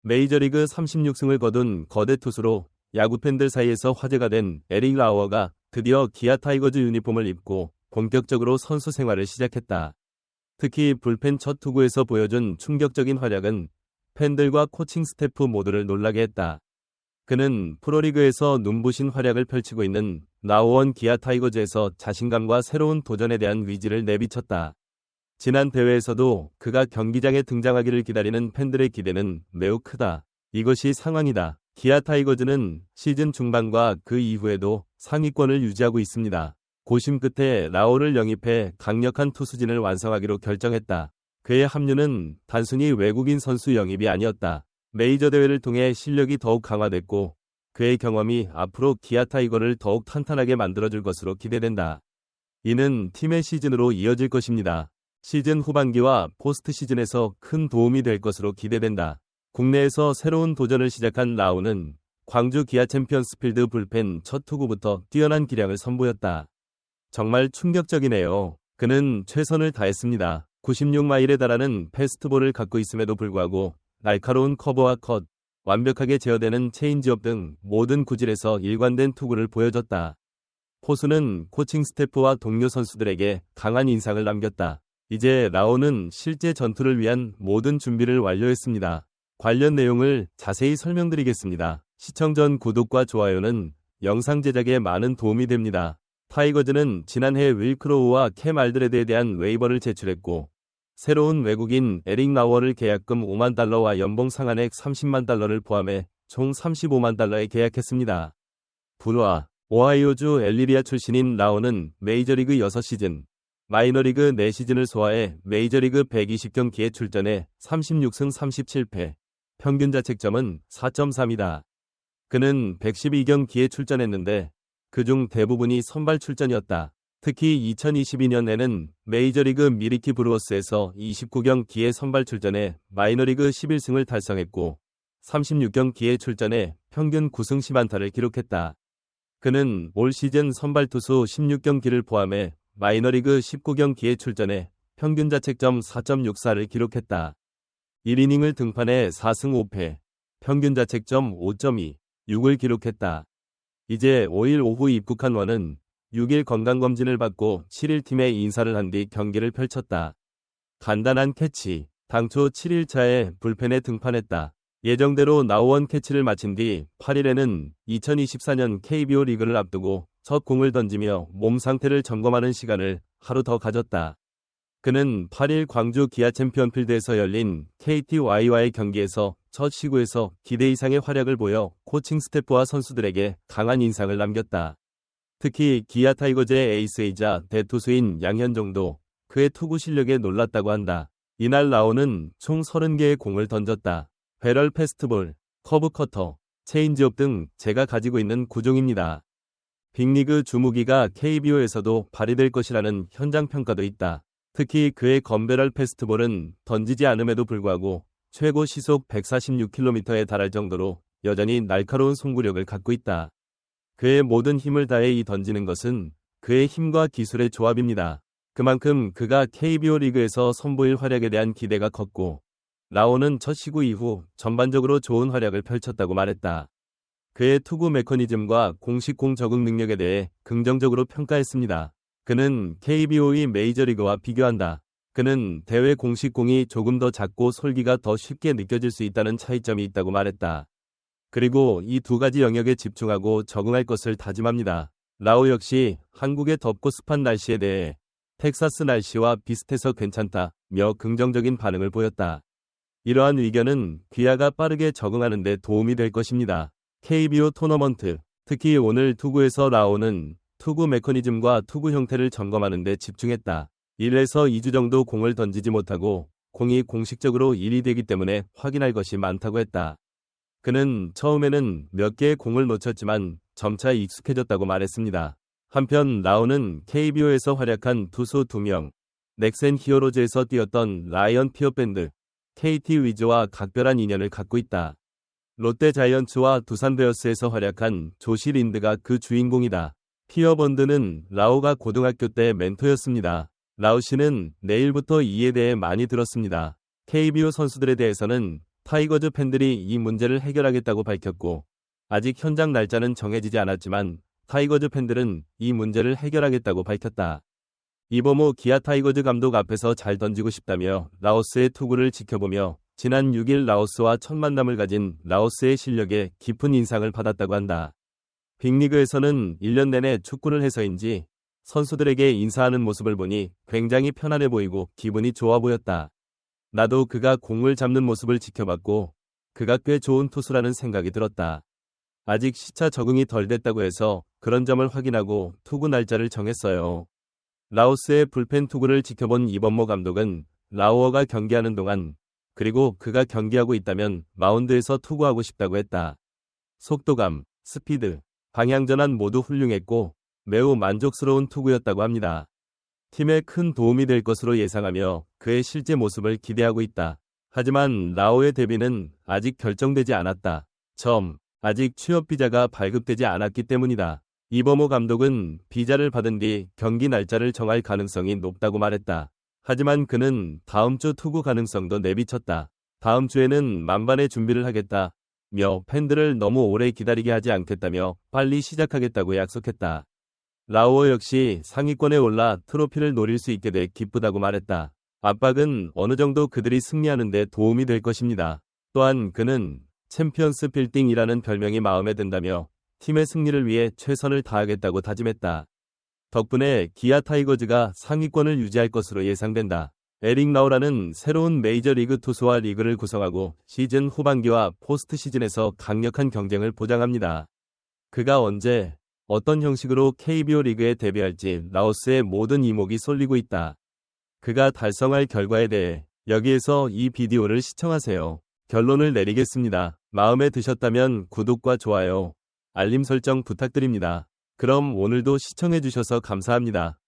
메이저리그 36승을 거둔 거대 투수로 야구 팬들 사이에서 화제가 된 에릭 라우어가 드디어 기아 타이거즈 유니폼을 입고 본격적으로 선수 생활을 시작했다. 특히 불펜 첫 투구에서 보여준 충격적인 활약은 팬들과 코칭 스태프 모두를 놀라게 했다. 그는 프로리그에서 눈부신 활약을 펼치고 있는 라우어 기아 타이거즈에서 자신감과 새로운 도전에 대한 의지를 내비쳤다. 지난 대회에서도 그가 경기장에 등장하기를 기다리는 팬들의 기대는 매우 크다. 이것이 상황이다. 기아 타이거즈는 시즌 중반과 그 이후에도 상위권을 유지하고 있습니다. 고심 끝에 라오를 영입해 강력한 투수진을 완성하기로 결정했다. 그의 합류는 단순히 외국인 선수 영입이 아니었다. 메이저 대회를 통해 실력이 더욱 강화됐고 그의 경험이 앞으로 기아 타이거를 더욱 탄탄하게 만들어줄 것으로 기대된다. 이는 팀의 시즌으로 이어질 것입니다. 시즌 후반기와 포스트 시즌에서 큰 도움이 될 것으로 기대된다. 국내에서 새로운 도전을 시작한 라우는 광주 기아 챔피언스필드 불펜 첫 투구부터 뛰어난 기량을 선보였다. 정말 충격적이네요. 그는 최선을 다했습니다. 96마일에 달하는 패스트볼을 갖고 있음에도 불구하고 날카로운 커브와 컷, 완벽하게 제어되는 체인지업 등 모든 구질에서 일관된 투구를 보여줬다. 포수는 코칭 스태프와 동료 선수들에게 강한 인상을 남겼다. 이제 라오는 실제 전투를 위한 모든 준비를 완료했습니다. 관련 내용을 자세히 설명드리겠습니다. 시청 전 구독과 좋아요는 영상 제작에 많은 도움이 됩니다. 타이거즈는 지난해 윌 크로우와 캠 알드레드에 대한 웨이버를 제출했고 새로운 외국인 에릭 라우어를 계약금 5만 달러와 연봉 상한액 30만 달러를 포함해 총 35만 달러에 계약했습니다. 불화 오하이오주 엘리리아 출신인 라오는 메이저리그 6시즌, 마이너리그 4시즌을 소화해 메이저리그 120경기에 출전해 36승 37패, 평균 자책점은 4.3이다. 그는 112경기에 출전했는데 그중 대부분이 선발 출전이었다. 특히 2022년에는 메이저리그 미리키 브루어스에서 29경기에 선발 출전해 마이너리그 11승을 달성했고 36경기에 출전해 평균 9승 10안타를 기록했다. 그는 올 시즌 선발 투수 16경기를 포함해 마이너리그 19경기에 출전해 평균 자책점 4.64를 기록했다. 1이닝을 등판해 4승 5패, 평균 자책점 5.2, 6을 기록했다. 이제 5일 오후 입국한 원은 6일 건강검진을 받고 7일 팀에 인사를 한 뒤 경기를 펼쳤다. 간단한 캐치, 당초 7일차에 불펜에 등판했다. 예정대로 나우원 캐치를 마친 뒤 8일에는 2024년 KBO 리그를 앞두고 첫 공을 던지며 몸 상태를 점검하는 시간을 하루 더 가졌다. 그는 8일 광주 기아 챔피언필드에서 열린 KTY와의 경기에서 첫 시구에서 기대 이상의 활약을 보여 코칭 스태프와 선수들에게 강한 인상을 남겼다. 특히 기아 타이거즈의 에이스이자 대투수인 양현종도 그의 투구 실력에 놀랐다고 한다. 이날 라오는 총 30개의 공을 던졌다. 배럴 패스트볼, 커브 커터, 체인지업 등 제가 가지고 있는 구종입니다. 빅리그 주무기가 KBO에서도 발휘될 것이라는 현장 평가도 있다. 특히 그의 건배럴 패스트볼은 던지지 않음에도 불구하고 최고 시속 146km에 달할 정도로 여전히 날카로운 송구력을 갖고 있다. 그의 모든 힘을 다해 던지는 것은 그의 힘과 기술의 조합입니다. 그만큼 그가 KBO 리그에서 선보일 활약에 대한 기대가 컸고 라오는 첫 시구 이후 전반적으로 좋은 활약을 펼쳤다고 말했다. 그의 투구 메커니즘과 공식 공 적응 능력에 대해 긍정적으로 평가했습니다. 그는 KBO의 메이저리그와 비교한다. 그는 대회 공식 공이 조금 더 작고 솔기가 더 쉽게 느껴질 수 있다는 차이점이 있다고 말했다. 그리고 이 두 가지 영역에 집중하고 적응할 것을 다짐합니다. 라오 역시 한국의 덥고 습한 날씨에 대해 텍사스 날씨와 비슷해서 괜찮다며 긍정적인 반응을 보였다. 이러한 의견은 기아가 빠르게 적응하는 데 도움이 될 것입니다. KBO 토너먼트, 특히 오늘 투구에서 라오는 투구 메커니즘과 투구 형태를 점검하는 데 집중했다. 1에서 2주 정도 공을 던지지 못하고 공이 공식적으로 1이 되기 때문에 확인할 것이 많다고 했다. 그는 처음에는 몇 개의 공을 놓쳤지만 점차 익숙해졌다고 말했습니다. 한편 라오는 KBO에서 활약한 투수 2명, 넥센 히어로즈에서 뛰었던 라이언 피어밴드, KT 위즈와 각별한 인연을 갖고 있다. 롯데 자이언츠와 두산 베어스에서 활약한 조시 린드가 그 주인공이다. 피어번드는 라오가 고등학교 때 멘토였습니다. 라오 씨는 내일부터 이에 대해 많이 들었습니다. KBO 선수들에 대해서는 타이거즈 팬들이 이 문제를 해결하겠다고 밝혔고, 아직 현장 날짜는 정해지지 않았지만 타이거즈 팬들은 이 문제를 해결하겠다고 밝혔다. 이범호 기아 타이거즈 감독 앞에서 잘 던지고 싶다며 라오스의 투구를 지켜보며 지난 6일 라오스와 첫 만남을 가진 라오스의 실력에 깊은 인상을 받았다고 한다. 빅리그에서는 1년 내내 축구를 해서인지 선수들에게 인사하는 모습을 보니 굉장히 편안해 보이고 기분이 좋아 보였다. 나도 그가 공을 잡는 모습을 지켜봤고 그가 꽤 좋은 투수라는 생각이 들었다. 아직 시차 적응이 덜 됐다고 해서 그런 점을 확인하고 투구 날짜를 정했어요. 라오스의 불펜 투구를 지켜본 이범모 감독은 라오어가 경기하는 동안 그리고 그가 경기하고 있다면 마운드에서 투구하고 싶다고 했다. 속도감, 스피드, 방향 전환 모두 훌륭했고 매우 만족스러운 투구였다고 합니다. 팀에 큰 도움이 될 것으로 예상하며 그의 실제 모습을 기대하고 있다. 하지만 라오의 데뷔는 아직 결정되지 않았다. 아직 취업 비자가 발급되지 않았기 때문이다. 이범호 감독은 비자를 받은 뒤 경기 날짜를 정할 가능성이 높다고 말했다. 하지만 그는 다음 주 투구 가능성도 내비쳤다. 다음 주에는 만반의 준비를 하겠다며 팬들을 너무 오래 기다리게 하지 않겠다며 빨리 시작하겠다고 약속했다. 라오어 역시 상위권에 올라 트로피를 노릴 수 있게 돼 기쁘다고 말했다. 압박은 어느 정도 그들이 승리하는 데 도움이 될 것입니다. 또한 그는 챔피언스 빌딩이라는 별명이 마음에 든다며 팀의 승리를 위해 최선을 다하겠다고 다짐했다. 덕분에 기아 타이거즈가 상위권을 유지할 것으로 예상된다. 에릭 라오라는 새로운 메이저리그 투수와 리그를 구성하고 시즌 후반기와 포스트 시즌에서 강력한 경쟁을 보장합니다. 그가 언제, 어떤 형식으로 KBO 리그에 데뷔할지 라오스의 모든 이목이 쏠리고 있다. 그가 달성할 결과에 대해 여기에서 이 비디오를 시청하세요. 결론을 내리겠습니다. 마음에 드셨다면 구독과 좋아요, 알림 설정 부탁드립니다. 그럼 오늘도 시청해주셔서 감사합니다.